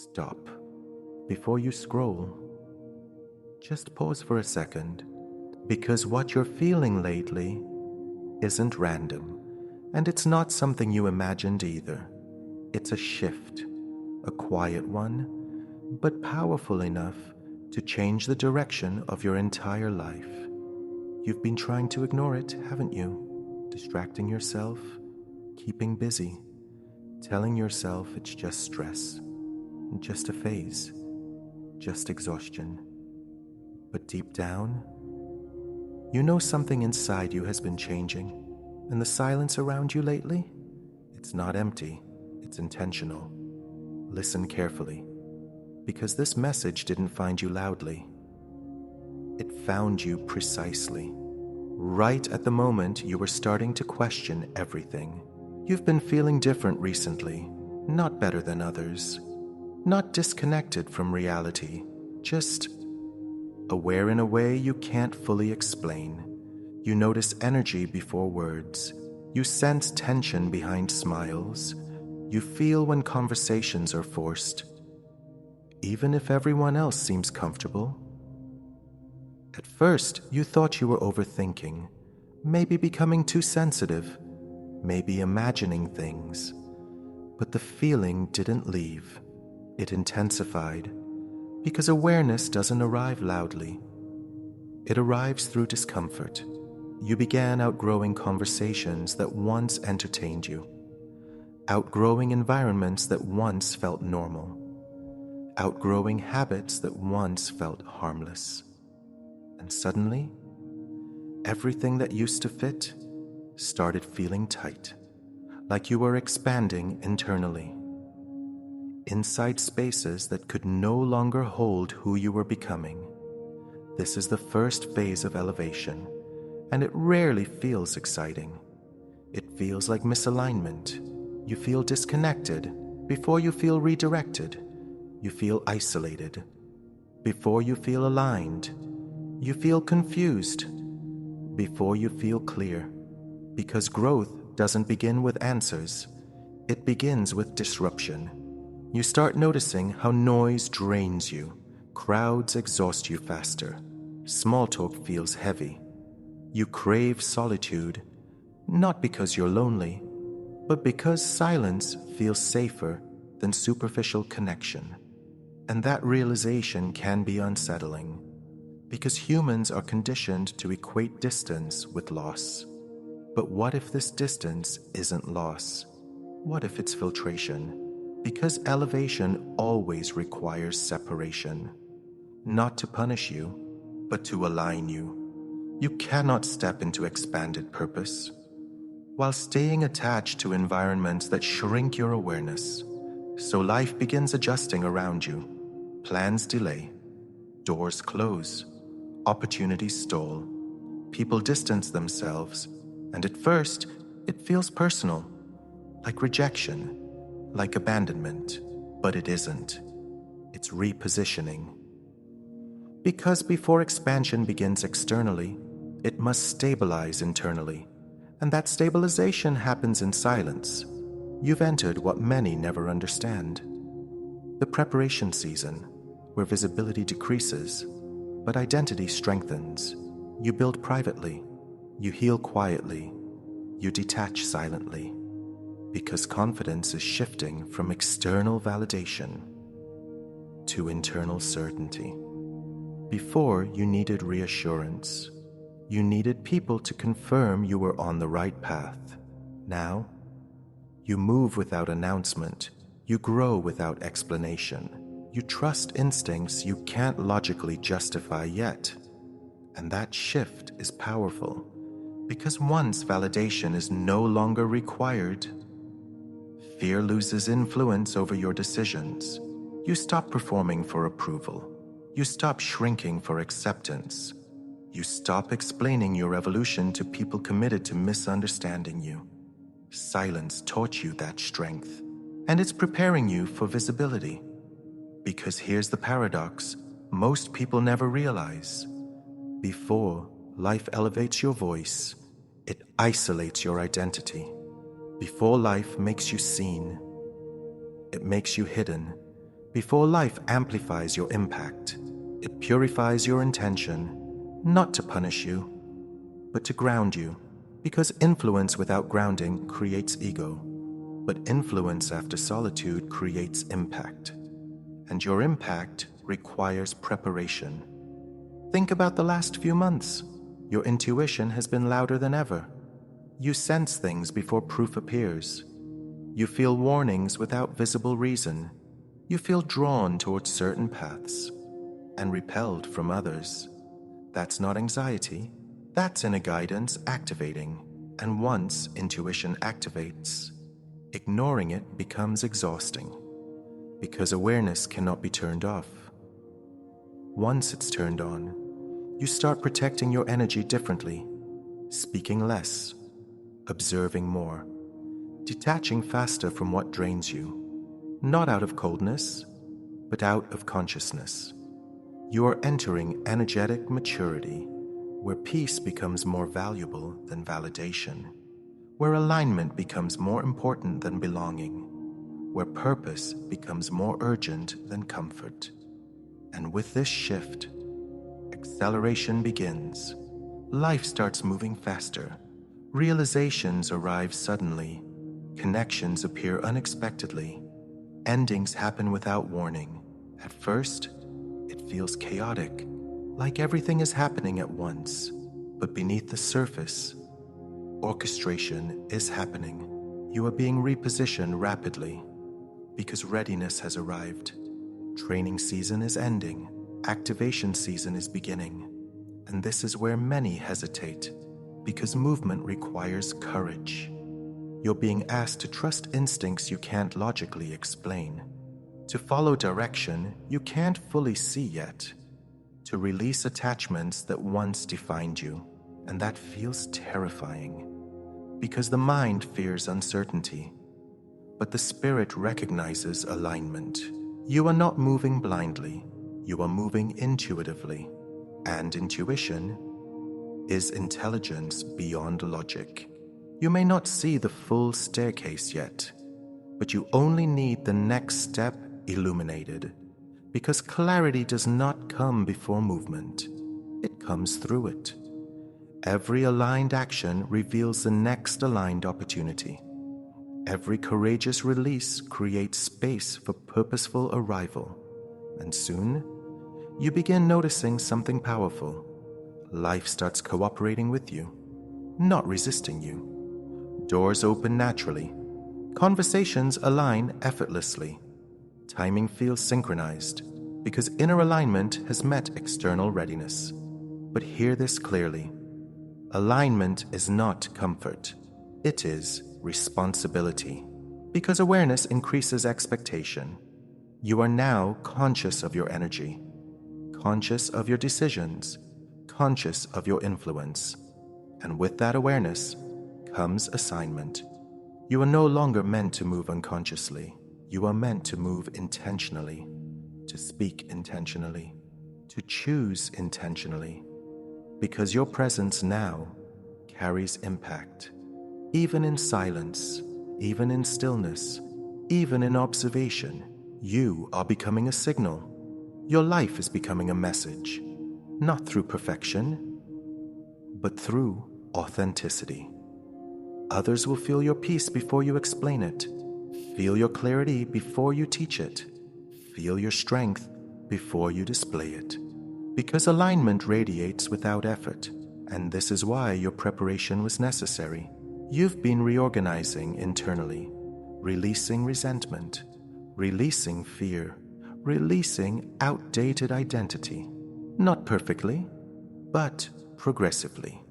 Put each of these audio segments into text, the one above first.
Stop. Before you scroll, just pause for a second, because what you're feeling lately isn't random, and it's not something you imagined either. It's a shift, a quiet one, but powerful enough to change the direction of your entire life. You've been trying to ignore it, haven't you? Distracting yourself, keeping busy, telling yourself it's just stress, just a phase, just exhaustion. But deep down, you know something inside you has been changing, and the silence around you lately, it's not empty, it's intentional. Listen carefully, because this message didn't find you loudly. It found you precisely, right at the moment you were starting to question everything. You've been feeling different recently, not better than others, not disconnected from reality, just aware in a way you can't fully explain. You notice energy before words. You sense tension behind smiles. You feel when conversations are forced, even if everyone else seems comfortable. At first, you thought you were overthinking, maybe becoming too sensitive, maybe imagining things. But the feeling didn't leave. It intensified, because awareness doesn't arrive loudly. It arrives through discomfort. You began outgrowing conversations that once entertained you, outgrowing environments that once felt normal, outgrowing habits that once felt harmless. And suddenly, everything that used to fit started feeling tight, like you were expanding internally, inside spaces that could no longer hold who you were becoming. This is the first phase of elevation, and it rarely feels exciting. It feels like misalignment. You feel disconnected before you feel redirected. You feel isolated before you feel aligned. You feel confused before you feel clear. Because growth doesn't begin with answers. It begins with disruption. You start noticing how noise drains you. Crowds exhaust you faster. Small talk feels heavy. You crave solitude, not because you're lonely, but because silence feels safer than superficial connection. And that realization can be unsettling, because humans are conditioned to equate distance with loss. But what if this distance isn't loss? What if it's filtration? Because elevation always requires separation, not to punish you, but to align you. You cannot step into expanded purpose while staying attached to environments that shrink your awareness. So life begins adjusting around you. Plans delay, doors close, opportunities stall, people distance themselves, and at first, it feels personal, like rejection, like abandonment, but it isn't. It's repositioning. Because before expansion begins externally, it must stabilize internally, and that stabilization happens in silence. You've entered what many never understand. The preparation season, where visibility decreases, but identity strengthens. You build privately, you heal quietly, you detach silently, because confidence is shifting from external validation to internal certainty. Before, you needed reassurance. You needed people to confirm you were on the right path. Now, you move without announcement. You grow without explanation. You trust instincts you can't logically justify yet. And that shift is powerful, because once validation is no longer required, fear loses influence over your decisions. You stop performing for approval. You stop shrinking for acceptance. You stop explaining your evolution to people committed to misunderstanding you. Silence taught you that strength, and it's preparing you for visibility. Because here's the paradox most people never realize. Before life elevates your voice, it isolates your identity. Before life makes you seen, it makes you hidden. Before life amplifies your impact, it purifies your intention, not to punish you, but to ground you, because influence without grounding creates ego, but influence after solitude creates impact, and your impact requires preparation. Think about the last few months. Your intuition has been louder than ever. You sense things before proof appears. You feel warnings without visible reason. You feel drawn towards certain paths and repelled from others. That's not anxiety. That's inner guidance activating. And once intuition activates, ignoring it becomes exhausting because awareness cannot be turned off. Once it's turned on, you start protecting your energy differently, speaking less, observing more, detaching faster from what drains you, not out of coldness, but out of consciousness. You are entering energetic maturity, where peace becomes more valuable than validation, where alignment becomes more important than belonging, where purpose becomes more urgent than comfort. And with this shift, acceleration begins. Life starts moving faster. Realizations arrive suddenly. Connections appear unexpectedly. Endings happen without warning. At first, it feels chaotic, like everything is happening at once. But beneath the surface, orchestration is happening. You are being repositioned rapidly because readiness has arrived. Training season is ending. Activation season is beginning. And this is where many hesitate, because movement requires courage. You're being asked to trust instincts you can't logically explain, to follow direction you can't fully see yet, to release attachments that once defined you. And that feels terrifying, because the mind fears uncertainty, but the spirit recognizes alignment. You are not moving blindly. You are moving intuitively, and intuition is intelligence beyond logic. You may not see the full staircase yet, but you only need the next step illuminated, because clarity does not come before movement. It comes through it. Every aligned action reveals the next aligned opportunity. Every courageous release creates space for purposeful arrival. And soon, you begin noticing something powerful. Life starts cooperating with you, not resisting you. Doors open naturally. Conversations align effortlessly. Timing feels synchronized because inner alignment has met external readiness. But hear this clearly. Alignment is not comfort. It is responsibility. Because awareness increases expectation. You are now conscious of your energy, conscious of your decisions, conscious of your influence. And with that awareness comes assignment. You are no longer meant to move unconsciously. You are meant to move intentionally, to speak intentionally, to choose intentionally, because your presence now carries impact. Even in silence, even in stillness, even in observation, you are becoming a signal. Your life is becoming a message, not through perfection, but through authenticity. Others will feel your peace before you explain it. Feel your clarity before you teach it. Feel your strength before you display it. Because alignment radiates without effort, and this is why your preparation was necessary. You've been reorganizing internally, releasing resentment, releasing fear, releasing outdated identity. Not perfectly, but progressively.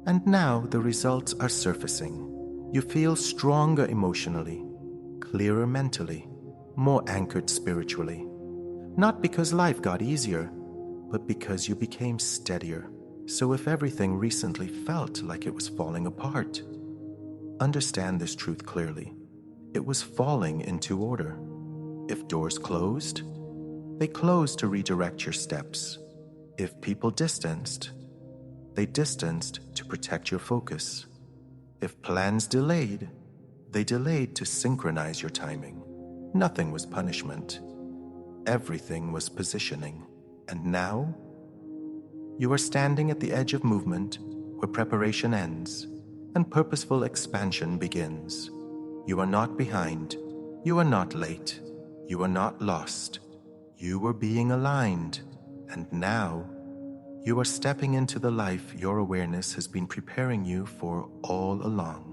And now the results are surfacing. You feel stronger emotionally, clearer mentally, more anchored spiritually. Not because life got easier, but because you became steadier. So if everything recently felt like it was falling apart, understand this truth clearly. It was falling into order. If doors closed, they closed to redirect your steps. If people distanced, they distanced to protect your focus. If plans delayed, they delayed to synchronize your timing. Nothing was punishment. Everything was positioning, and now you are standing at the edge of movement where preparation ends and purposeful expansion begins. You are not behind. You are not late. You are not lost. You were being aligned, and now you are stepping into the life your awareness has been preparing you for all along.